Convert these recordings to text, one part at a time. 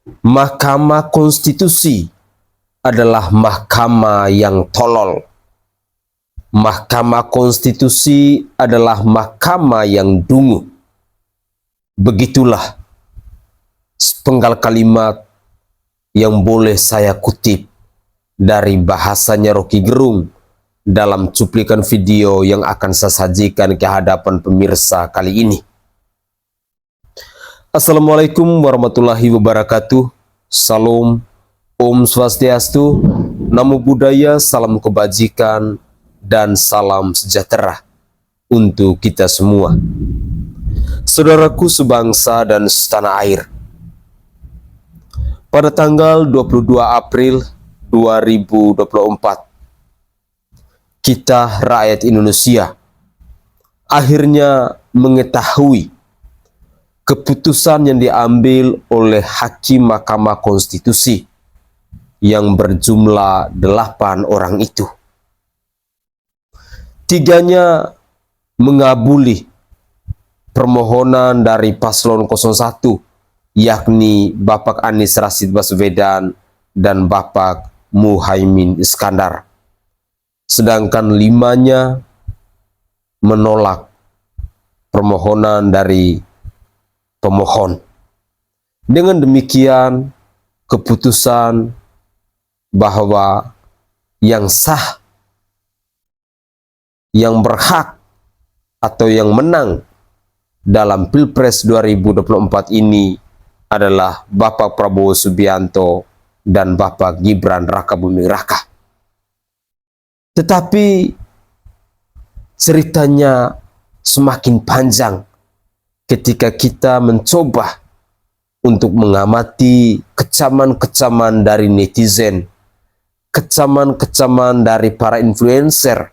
Mahkamah Konstitusi adalah mahkamah yang tolol. Mahkamah Konstitusi adalah mahkamah yang dungu. Begitulah sepenggal kalimat yang boleh saya kutip dari bahasanya Rocky Gerung dalam cuplikan video yang akan saya sajikan ke hadapan pemirsa kali ini. Assalamualaikum warahmatullahi wabarakatuh. Salam, Om Swastiastu, Namo Buddhaya, salam kebajikan, dan salam sejahtera untuk kita semua. Saudaraku sebangsa dan setanah air, pada tanggal 22 April 2024, kita rakyat Indonesia akhirnya mengetahui keputusan yang diambil oleh Hakim Mahkamah Konstitusi yang berjumlah 8 orang itu. Tiganya mengabuli permohonan dari paslon 01, yakni Bapak Anies Rashid Baswedan dan Bapak Muhaimin Iskandar. Sedangkan 5-nya menolak permohonan dari pemohon. Dengan demikian, keputusan bahwa yang sah, yang berhak, atau yang menang dalam Pilpres 2024 ini adalah Bapak Prabowo Subianto dan Bapak Gibran Rakabuming Raka. Tetapi ceritanya semakin panjang ketika kita mencoba untuk mengamati kecaman-kecaman dari netizen, kecaman-kecaman dari para influencer,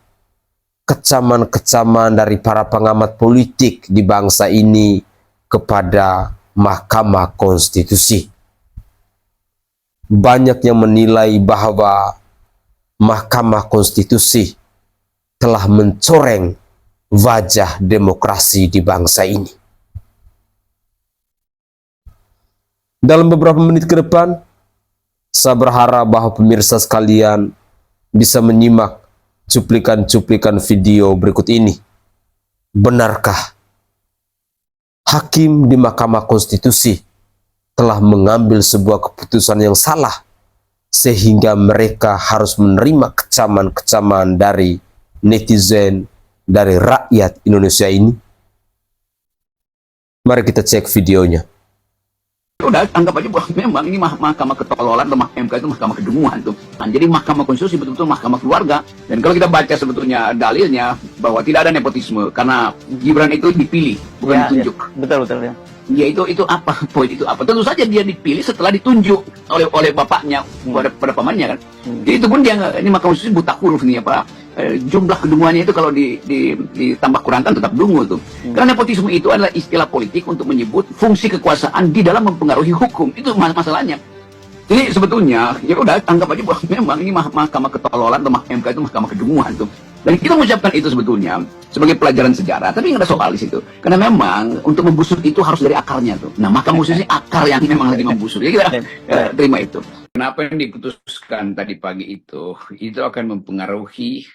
kecaman-kecaman dari para pengamat politik di bangsa ini kepada Mahkamah Konstitusi. Banyak yang menilai bahwa Mahkamah Konstitusi telah mencoreng wajah demokrasi di bangsa ini. Dalam beberapa menit ke depan, saya berharap bahwa pemirsa sekalian bisa menyimak cuplikan-cuplikan video berikut ini. Benarkah hakim di Mahkamah Konstitusi telah mengambil sebuah keputusan yang salah sehingga mereka harus menerima kecaman-kecaman dari netizen, dari rakyat Indonesia ini? Mari kita cek videonya. Udah anggap aja bahwa memang ini mahkamah ketololan atau MK itu mahkamah kedunguan tuh. Nah, jadi Mahkamah Konstitusi betul-betul mahkamah keluarga. Dan kalau kita baca sebetulnya dalilnya bahwa tidak ada nepotisme karena Gibran itu dipilih bukan ditunjuk. Ya. Betul ya. Ya itu apa poin itu apa? Tentu saja dia dipilih setelah ditunjuk oleh bapaknya pada pamannya kan. Jadi itu pun dia ini Mahkamah Konstitusi buta huruf nih apa? Jumlah kedunguannya itu kalau ditambah kurangkan tetap dungu tuh. Karena nepotisme itu adalah istilah politik untuk menyebut fungsi kekuasaan di dalam mempengaruhi hukum. Itu masalahnya. Jadi sebetulnya ya udah anggap aja bahwa memang ini mahkamah ketololan atau MK itu mahkamah kedunguan tuh. Dan kita mengucapkan itu sebetulnya sebagai pelajaran sejarah, tapi nggak ada soal di situ. Karena memang untuk membusuk itu harus dari akarnya tuh. Nah, Mahkamah Konstitusi akar yang memang lagi membusuk. Jadi kita terima itu. Kenapa yang diputuskan tadi pagi itu akan mempengaruhi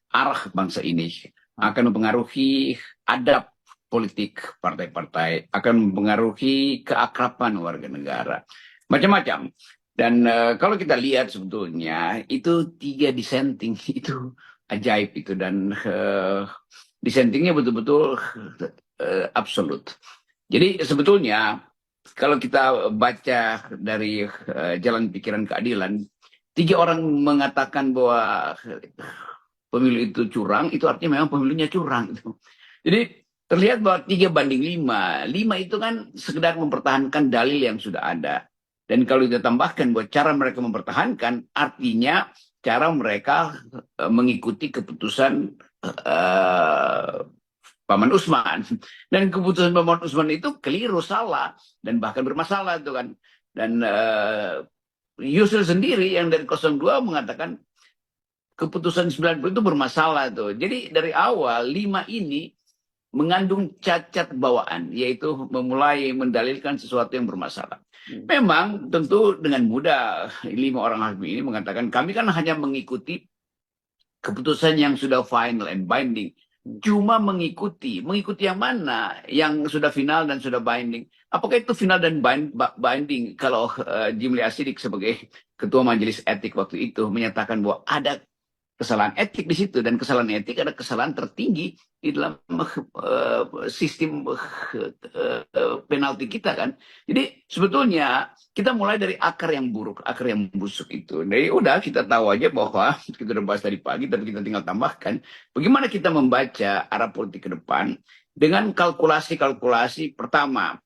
arah bangsa ini, akan mempengaruhi adab politik partai-partai, akan mempengaruhi keakraban warga negara, macam-macam. Dan kalau kita lihat sebetulnya itu 3 dissenting itu ajaib itu, dan dissentingnya betul-betul absolut. Jadi sebetulnya kalau kita baca dari jalan pikiran keadilan, 3 orang mengatakan bahwa pemilu itu curang, itu artinya memang pemilunya curang. Jadi terlihat bahwa 3-5. 5 itu kan sekedar mempertahankan dalil yang sudah ada. Dan kalau kita tambahkan bahwa cara mereka mempertahankan, artinya cara mereka mengikuti keputusan Paman Usman. Dan keputusan Paman Usman itu keliru, salah, dan bahkan bermasalah itu kan. Dan Yusril sendiri yang dari 02 mengatakan keputusan 90 itu bermasalah tuh. Jadi dari awal 5 ini mengandung cacat bawaan, yaitu memulai mendalilkan sesuatu yang bermasalah. Memang tentu dengan mudah 5 orang hakim ini mengatakan kami kan hanya mengikuti keputusan yang sudah final and binding. Cuma mengikuti yang mana yang sudah final dan sudah binding. Apakah itu final dan binding? Kalau Jimli Asidik sebagai ketua majelis etik waktu itu menyatakan bahwa ada kesalahan etik di situ, dan kesalahan etik ada kesalahan tertinggi di dalam sistem penalti kita kan. Jadi sebetulnya kita mulai dari akar yang buruk, akar yang busuk itu. Jadi udah kita tahu aja bahwa kita udah bahas tadi pagi, tapi kita tinggal tambahkan bagaimana kita membaca arah politik ke depan dengan kalkulasi-kalkulasi. Pertama,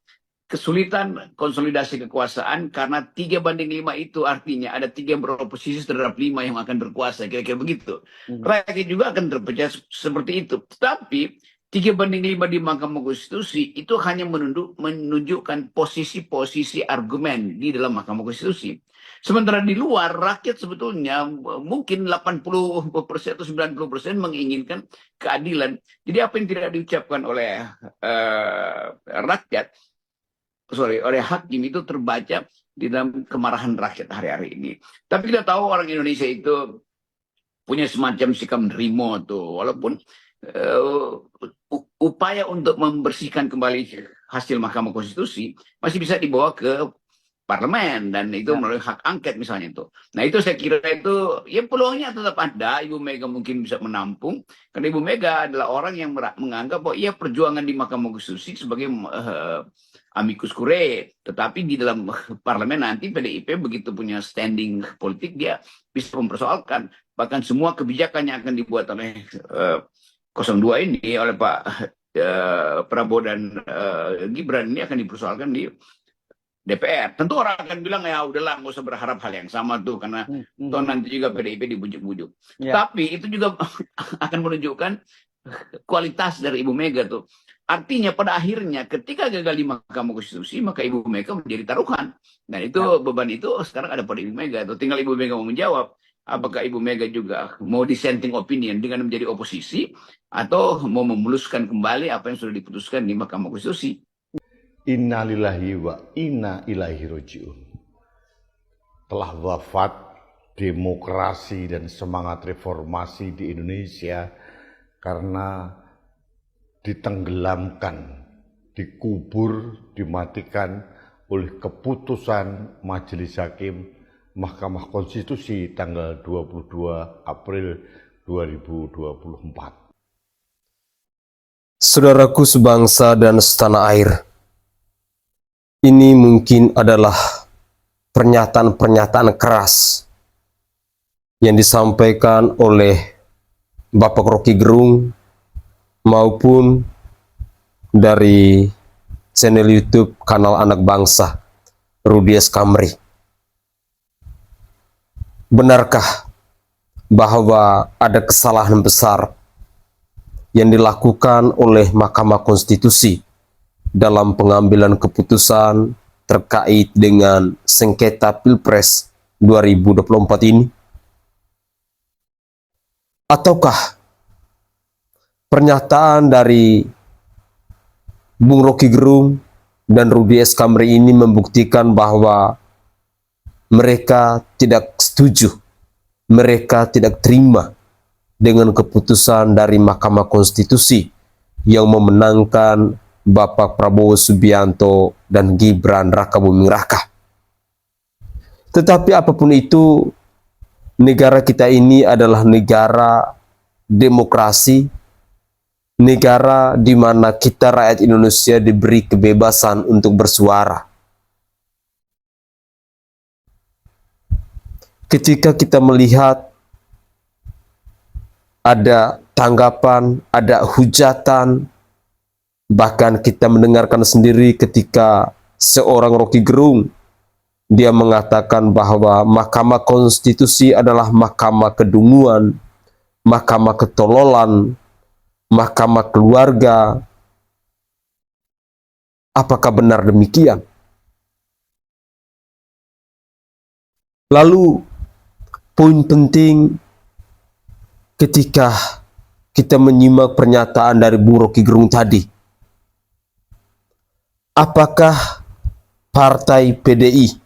kesulitan konsolidasi kekuasaan karena 3 banding 5 itu artinya ada 3 yang beroposisi terhadap 5 yang akan berkuasa, kira-kira begitu. Rakyat juga akan terpecah seperti itu. Tetapi 3 banding 5 di Mahkamah Konstitusi itu hanya menunjukkan posisi-posisi argumen di dalam Mahkamah Konstitusi. Sementara di luar, rakyat sebetulnya mungkin 80% atau 90% menginginkan keadilan. Jadi apa yang tidak diucapkan oleh oleh hakim itu terbaca di dalam kemarahan rakyat hari-hari ini. Tapi kita tahu orang Indonesia itu punya semacam sikap nerimo tuh, walaupun upaya untuk membersihkan kembali hasil Mahkamah Konstitusi masih bisa dibawa ke parlemen, dan itu melalui hak angket misalnya itu. Nah itu saya kira itu ya peluangnya tetap ada. Ibu Mega mungkin bisa menampung, karena Ibu Mega adalah orang yang menganggap bahwa ia perjuangan di Mahkamah Konstitusi sebagai amicus curiae, tetapi di dalam parlemen nanti PDIP begitu punya standing politik dia bisa mempersoalkan bahkan semua kebijakan yang akan dibuat oleh 02 ini, oleh Pak Prabowo dan Gibran ini akan dipersoalkan di DPR. Tentu orang akan bilang ya udahlah nggak usah berharap hal yang sama tuh, karena toh nanti juga PDIP dibujuk-bujuk. Tapi itu juga akan menunjukkan kualitas dari Ibu Mega tuh. Artinya pada akhirnya ketika gagal di Mahkamah Konstitusi, maka Ibu Mega menjadi taruhan. Dan itu beban itu sekarang ada pada Ibu Mega tuh. Tinggal Ibu Mega mau menjawab apakah Ibu Mega juga mau dissenting opinion dengan menjadi oposisi, atau mau memuluskan kembali apa yang sudah diputuskan di Mahkamah Konstitusi. Innalillahi wa inna ilaihi raji'un. Telah wafat demokrasi dan semangat reformasi di Indonesia karena ditenggelamkan, dikubur, dimatikan oleh keputusan Majelis Hakim Mahkamah Konstitusi tanggal 22 April 2024. Saudaraku sebangsa dan setanah air, ini mungkin adalah pernyataan-pernyataan keras yang disampaikan oleh Bapak Rocky Gerung maupun dari channel YouTube kanal Anak Bangsa Rudy S. Kamri. Benarkah bahwa ada kesalahan besar yang dilakukan oleh Mahkamah Konstitusi dalam pengambilan keputusan terkait dengan sengketa Pilpres 2024 ini? Ataukah pernyataan dari Bung Rocky Gerung dan Rudy S. Kamri ini membuktikan bahwa mereka tidak setuju, mereka tidak terima dengan keputusan dari Mahkamah Konstitusi yang memenangkan Bapak Prabowo Subianto dan Gibran Rakabuming Raka. Tetapi apapun itu, negara kita ini adalah negara demokrasi, negara di mana kita rakyat Indonesia diberi kebebasan untuk bersuara. Ketika kita melihat ada tanggapan, ada hujatan, bahkan kita mendengarkan sendiri ketika seorang Rocky Gerung dia mengatakan bahwa Mahkamah Konstitusi adalah mahkamah kedunguan, mahkamah ketololan, mahkamah keluarga. Apakah benar demikian? Lalu poin penting ketika kita menyimak pernyataan dari Bung Rocky Gerung tadi, apakah Partai PDI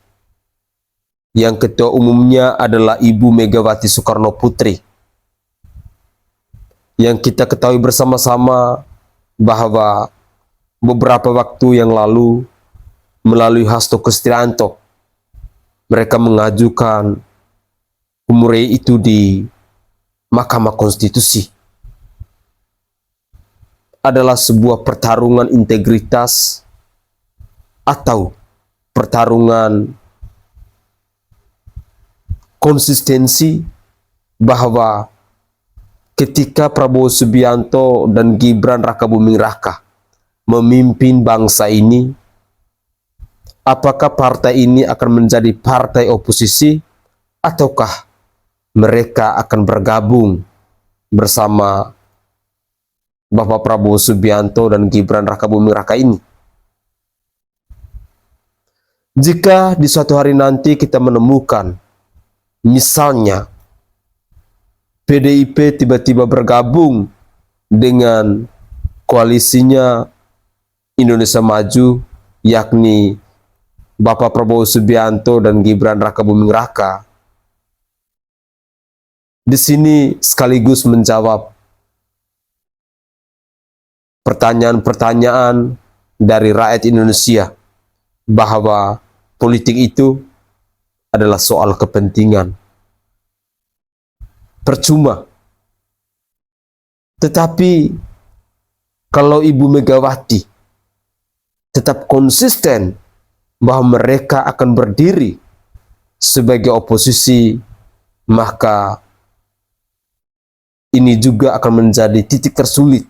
yang ketua umumnya adalah Ibu Megawati Soekarno Putri, yang kita ketahui bersama-sama bahwa beberapa waktu yang lalu melalui Hasto Kristianto mereka mengajukan umure itu di Mahkamah Konstitusi. Adalah sebuah pertarungan integritas atau pertarungan konsistensi, bahwa ketika Prabowo Subianto dan Gibran Rakabuming Raka memimpin bangsa ini, apakah partai ini akan menjadi partai oposisi ataukah mereka akan bergabung bersama Bapak Prabowo Subianto dan Gibran Rakabuming Raka ini? Jika di suatu hari nanti kita menemukan misalnya PDIP tiba-tiba bergabung dengan koalisinya Indonesia Maju, yakni Bapak Prabowo Subianto dan Gibran Rakabuming Raka, di sini sekaligus menjawab pertanyaan-pertanyaan dari rakyat Indonesia bahwa politik itu adalah soal kepentingan. Percuma. Tetapi kalau Ibu Megawati tetap konsisten bahwa mereka akan berdiri sebagai oposisi, maka ini juga akan menjadi titik tersulit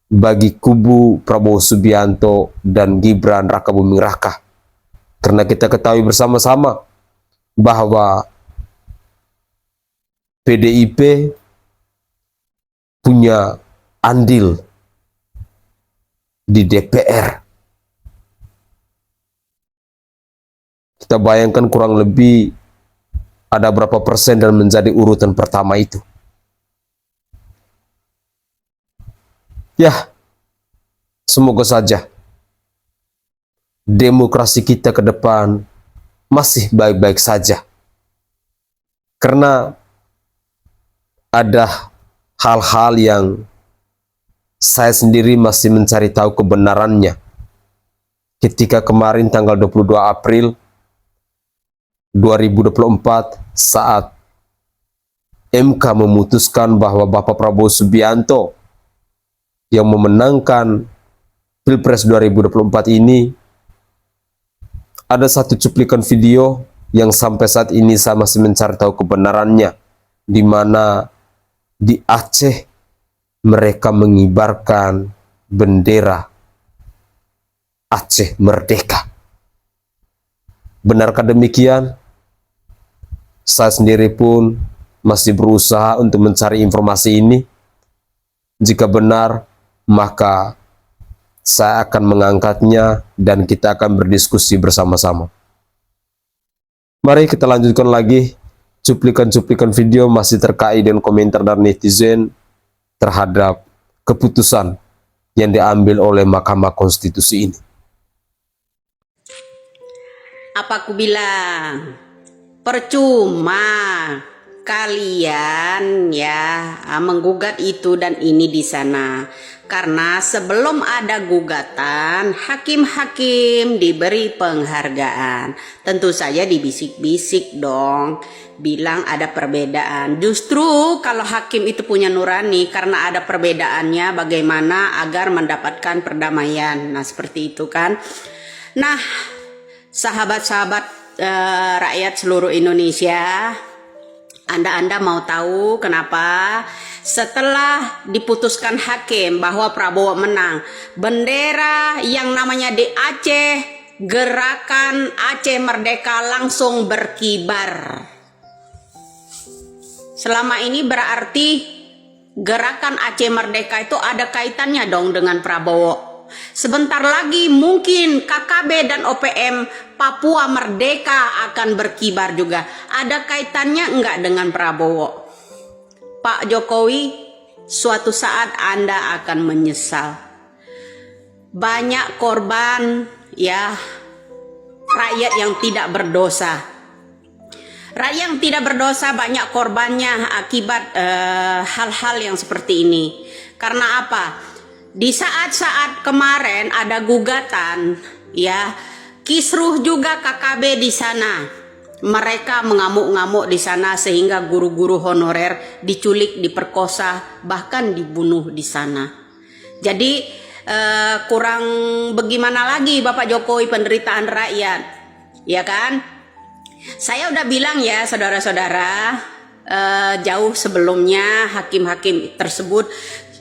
bagi kubu Prabowo Subianto dan Gibran Rakabuming Raka. Karena kita ketahui bersama-sama bahwa PDIP punya andil di DPR. Kita bayangkan kurang lebih ada berapa persen dan menjadi urutan pertama itu. Ya, semoga saja demokrasi kita ke depan masih baik-baik saja. Karena ada hal-hal yang saya sendiri masih mencari tahu kebenarannya. Ketika kemarin tanggal 22 April 2024 saat MK memutuskan bahwa Bapak Prabowo Subianto yang memenangkan Pilpres 2024 ini, ada satu cuplikan video yang sampai saat ini saya masih mencari tahu kebenarannya, di mana di Aceh mereka mengibarkan bendera Aceh Merdeka. Benarkah demikian? Saya sendiri pun masih berusaha untuk mencari informasi ini. Jika benar, maka saya akan mengangkatnya dan kita akan berdiskusi bersama-sama. Mari kita lanjutkan lagi. Cuplikan-cuplikan video masih terkait dengan komentar dari netizen terhadap keputusan yang diambil oleh Mahkamah Konstitusi ini. Apa aku bilang? Percuma kalian ya menggugat itu dan ini di sana. Karena sebelum ada gugatan, hakim-hakim diberi penghargaan. Tentu saja dibisik-bisik dong, bilang ada perbedaan. Justru kalau hakim itu punya nurani, karena ada perbedaannya, bagaimana agar mendapatkan perdamaian. Nah seperti itu kan. Nah sahabat-sahabat rakyat seluruh Indonesia, Anda mau tahu kenapa setelah diputuskan hakim bahwa Prabowo menang, bendera yang namanya di Aceh, gerakan Aceh Merdeka langsung berkibar. Selama ini berarti gerakan Aceh Merdeka itu ada kaitannya dong dengan Prabowo. Sebentar lagi mungkin KKB dan OPM Papua Merdeka akan berkibar juga. Ada kaitannya enggak dengan Prabowo? Pak Jokowi, suatu saat Anda akan menyesal. Banyak korban ya rakyat yang tidak berdosa. Rakyat yang tidak berdosa banyak korbannya akibat hal-hal yang seperti ini. Karena apa? Di saat-saat kemarin ada gugatan, ya, kisruh juga KKB di sana. Mereka mengamuk-ngamuk di sana sehingga guru-guru honorer diculik, diperkosa, bahkan dibunuh di sana. Jadi kurang bagaimana lagi Bapak Jokowi penderitaan rakyat, ya kan? Saya udah bilang ya saudara-saudara, jauh sebelumnya hakim-hakim tersebut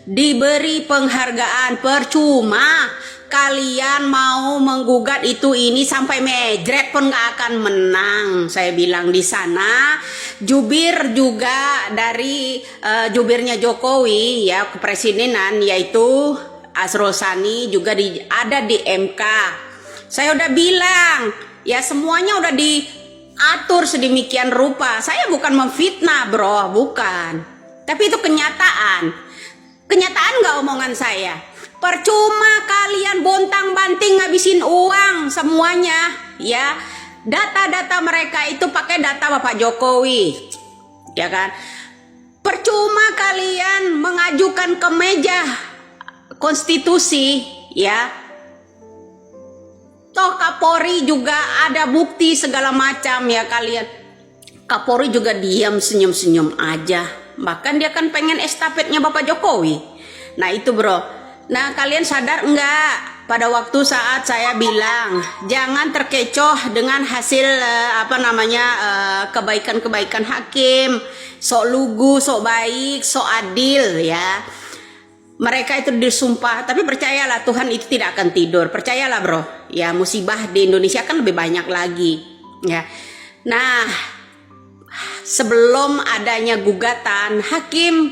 diberi penghargaan. Percuma kalian mau menggugat itu ini sampai mejret pun gak akan menang. Saya bilang di sana jubir juga dari jubirnya Jokowi ya kepresidenan, yaitu Asrul Sani juga ada di MK. Saya udah bilang ya semuanya udah diatur sedemikian rupa. Saya bukan memfitnah bro, bukan. Tapi itu kenyataan. Kenyataan gak omongan saya? Percuma kalian bontang-banting ngabisin uang semuanya, ya. Data-data mereka itu pakai data Bapak Jokowi, ya kan? Percuma kalian mengajukan ke meja konstitusi, ya. Toh Kapolri juga ada bukti segala macam ya kalian. Kapolri juga diam senyum-senyum aja. Bahkan dia kan pengen estafetnya Bapak Jokowi. Nah itu bro. Nah kalian sadar enggak pada waktu saat saya bilang jangan terkecoh dengan hasil kebaikan-kebaikan hakim, sok lugu, sok baik, sok adil ya. Mereka itu disumpah, tapi percayalah Tuhan itu tidak akan tidur. Percayalah bro. Ya musibah di Indonesia kan lebih banyak lagi ya. Nah, sebelum adanya gugatan,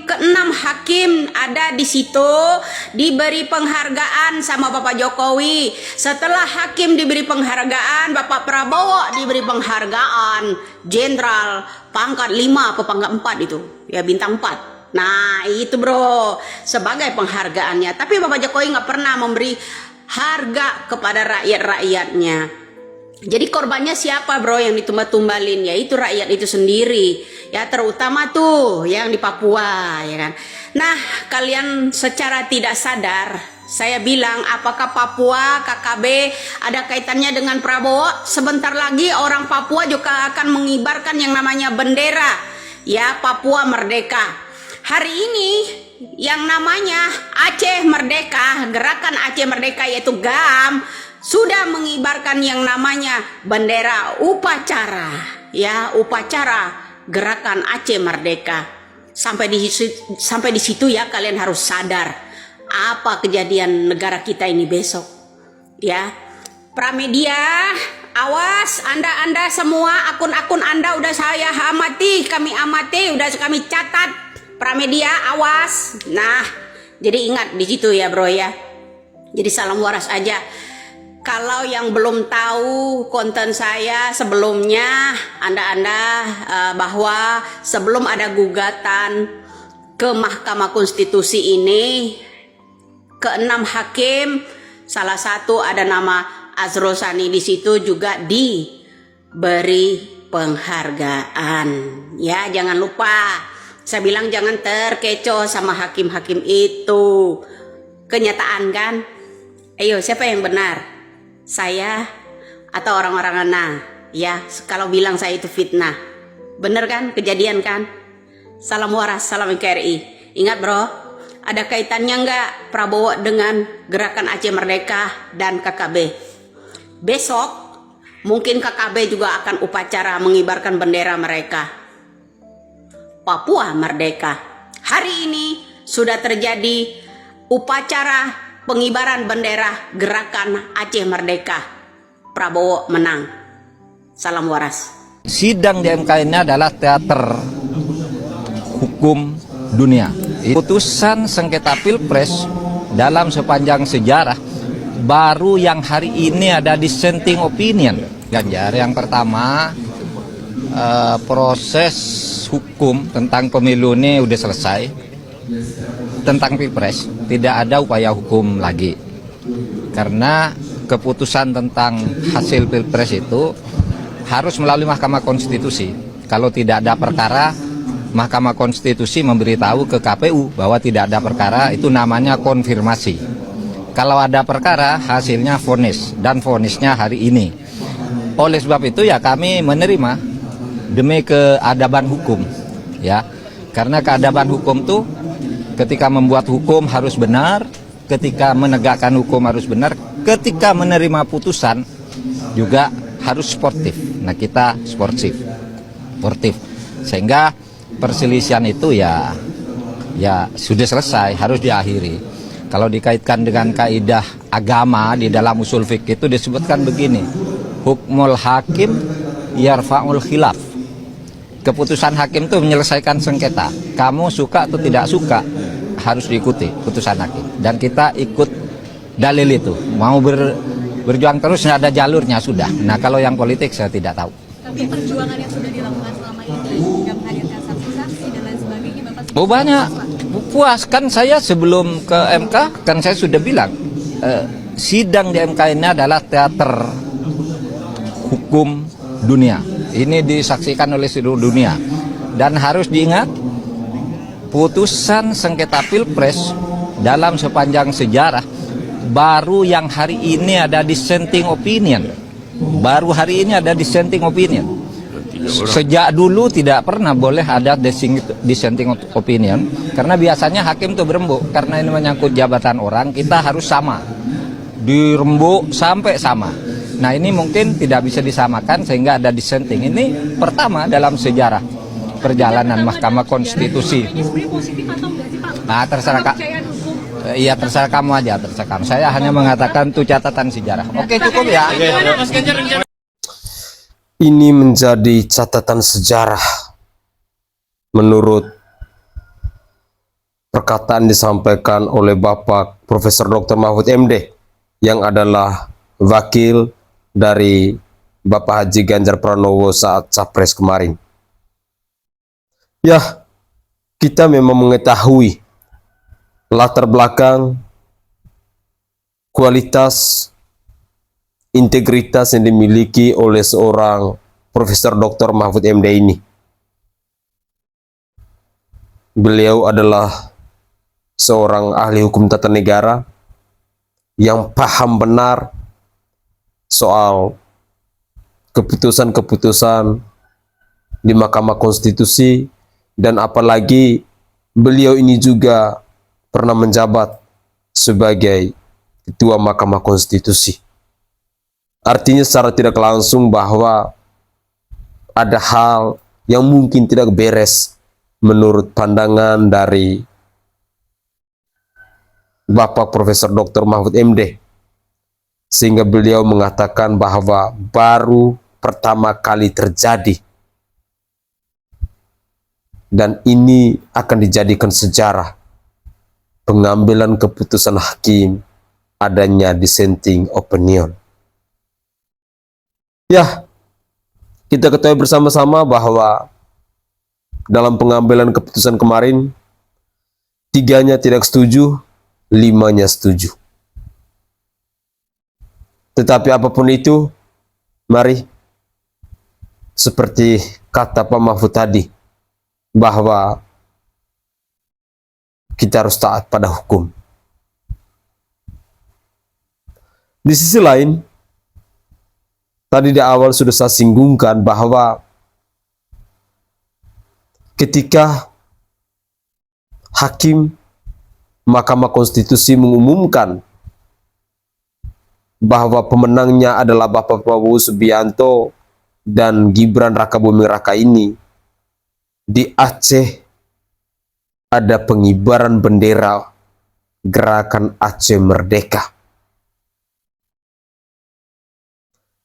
keenam hakim ada di situ diberi penghargaan sama Bapak Jokowi. Setelah hakim diberi penghargaan, Bapak Prabowo diberi penghargaan jenderal pangkat 5 apa pangkat 4 itu, ya bintang 4. Nah itu bro, sebagai penghargaannya. Tapi Bapak Jokowi nggak pernah memberi harga kepada rakyat-rakyatnya. Jadi korbannya siapa bro yang ditumba-tumbalin? Ya itu rakyat itu sendiri. Ya terutama tuh yang di Papua ya kan. Nah kalian secara tidak sadar, saya bilang apakah Papua KKB ada kaitannya dengan Prabowo? Sebentar lagi orang Papua juga akan mengibarkan yang namanya bendera ya Papua Merdeka. Hari ini yang namanya Aceh Merdeka, gerakan Aceh Merdeka yaitu GAM sudah mengibarkan yang namanya bendera upacara ya, upacara gerakan Aceh Merdeka. Sampai di situ ya kalian harus sadar apa kejadian negara kita ini besok ya. Pramedia, awas anda semua, akun-akun Anda udah saya amati, kami amati, udah kami catat. Pramedia, awas. Nah, jadi ingat di situ ya bro ya. Jadi salam waras aja. Kalau yang belum tahu konten saya sebelumnya, anda bahwa sebelum ada gugatan ke Mahkamah Konstitusi ini, keenam hakim, salah satu ada nama Asrul Sani di situ juga diberi penghargaan. Ya, jangan lupa. Saya bilang jangan terkecoh sama hakim-hakim itu. Kenyataan kan? Ayo siapa yang benar? Saya atau orang-orang ana? Ya kalau bilang saya itu fitnah. Bener kan? Kejadian kan? Salam waras, salam NKRI. Ingat bro, ada kaitannya nggak Prabowo dengan gerakan Aceh Merdeka dan KKB? Besok mungkin KKB juga akan upacara mengibarkan bendera mereka. Papua Merdeka. Hari ini sudah terjadi upacara pengibaran bendera gerakan Aceh Merdeka. Prabowo menang. Salam waras. Sidang di MK ini adalah teater hukum dunia. Putusan sengketa Pilpres dalam sepanjang sejarah baru yang hari ini ada dissenting opinion. Ganjar yang pertama, proses hukum tentang pemilu ini udah selesai. Tentang Pilpres tidak ada upaya hukum lagi karena keputusan tentang hasil Pilpres itu harus melalui Mahkamah Konstitusi. Kalau tidak ada perkara, Mahkamah Konstitusi memberitahu ke KPU bahwa tidak ada perkara, itu namanya konfirmasi. Kalau ada perkara, hasilnya vonis, dan vonisnya hari ini. Oleh sebab itu ya kami menerima demi keadaban hukum, ya. Karena keadaban hukum tuh ketika membuat hukum harus benar, ketika menegakkan hukum harus benar, ketika menerima putusan juga harus sportif. Nah, kita sportif. Sehingga perselisihan itu ya sudah selesai, harus diakhiri. Kalau dikaitkan dengan kaidah agama di dalam usul fikih itu disebutkan begini, hukmul hakim yarfa'ul khilaf. Keputusan hakim itu menyelesaikan sengketa. Kamu suka atau tidak suka harus diikuti putusan hakim. Dan kita ikut dalil itu. Mau berjuang terus ada jalurnya sudah. Nah, kalau yang politik saya tidak tahu. Tapi perjuangan yang sudah dilakukan selama ini hingga menghadirkan saksi-saksi dan lain sebagainya, Bapak Oh banyak, puas kan saya sebelum ke MK kan saya sudah bilang sidang di MK ini adalah teater hukum dunia. Ini disaksikan oleh seluruh dunia dan harus diingat putusan sengketa Pilpres dalam sepanjang sejarah baru yang hari ini ada dissenting opinion. Baru hari ini ada dissenting opinion. Sejak dulu tidak pernah boleh ada dissenting opinion karena biasanya hakim itu berembuk karena ini menyangkut jabatan orang, kita harus sama. Dirembuk sampai sama. Nah, ini mungkin tidak bisa disamakan sehingga ada dissenting. Ini pertama dalam sejarah perjalanan Mahkamah Konstitusi. Ini sebenarnya positif atau enggak sih, Pak? Nah, terserah Kak. Kepercayaan hukum. Iya, terserah kamu aja, terserah kamu. Saya hanya mengatakan itu catatan sejarah. Oke, cukup ya. Ini menjadi catatan sejarah menurut perkataan disampaikan oleh Bapak Profesor Dr. Mahfud MD yang adalah wakil dari Bapak Haji Ganjar Pranowo saat Capres kemarin. Ya, kita memang mengetahui latar belakang, kualitas, integritas yang dimiliki oleh seorang Profesor Dr. Mahfud MD ini. Beliau adalah seorang ahli hukum tata negara yang paham benar soal keputusan-keputusan di Mahkamah Konstitusi, dan apalagi beliau ini juga pernah menjabat sebagai Ketua Mahkamah Konstitusi. Artinya secara tidak langsung bahwa ada hal yang mungkin tidak beres menurut pandangan dari Bapak Profesor Dr. Mahfud MD. Sehingga beliau mengatakan bahwa baru pertama kali terjadi. Dan ini akan dijadikan sejarah pengambilan keputusan hakim adanya dissenting opinion. Ya, kita ketahui bersama-sama bahwa dalam pengambilan keputusan kemarin, 3-nya tidak setuju, 5-nya setuju. Tetapi apapun itu, mari, seperti kata Pak Mahfud tadi, bahwa kita harus taat pada hukum. Di sisi lain, tadi di awal sudah saya singgungkan bahwa ketika hakim Mahkamah Konstitusi mengumumkan bahwa pemenangnya adalah Bapak Prabowo Subianto dan Gibran Rakabuming Raka ini, di Aceh ada pengibaran bendera Gerakan Aceh Merdeka.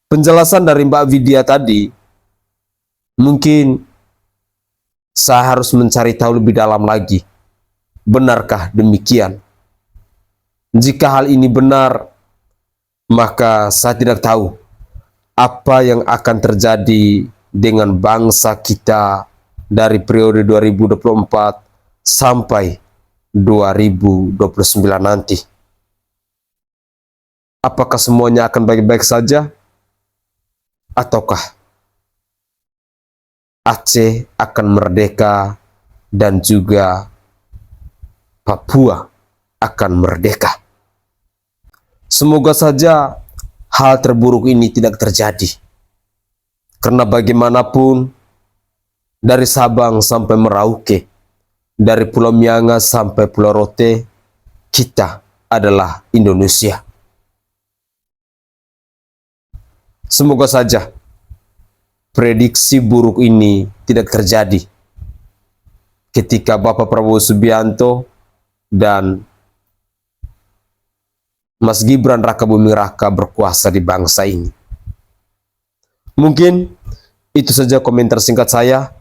Penjelasan dari Mbak Vidya tadi, mungkin saya harus mencari tahu lebih dalam lagi. Benarkah demikian? Jika hal ini benar, maka saya tidak tahu apa yang akan terjadi dengan bangsa kita dari periode 2024 sampai 2029 nanti. apakah semuanya akan baik-baik saja? Ataukah Aceh akan merdeka dan juga Papua akan merdeka? Semoga saja hal terburuk ini tidak terjadi. Karena bagaimanapun, dari Sabang sampai Merauke, dari Pulau Miangas sampai Pulau Rote, kita adalah Indonesia. Semoga saja prediksi buruk ini tidak terjadi ketika Bapak Prabowo Subianto dan Mas Gibran Raka Buming Raka berkuasa di bangsa ini. Mungkin itu saja komentar singkat saya,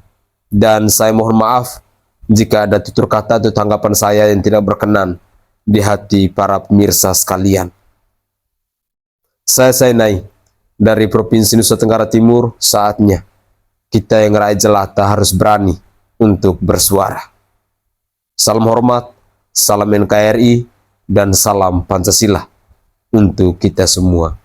dan saya mohon maaf jika ada tutur kata atau tanggapan saya yang tidak berkenan di hati para pemirsa sekalian. Saya Sainai dari Provinsi Nusa Tenggara Timur. Saatnya kita yang rakyat jelata harus berani untuk bersuara. Salam hormat, salam NKRI, dan salam Pancasila untuk kita semua.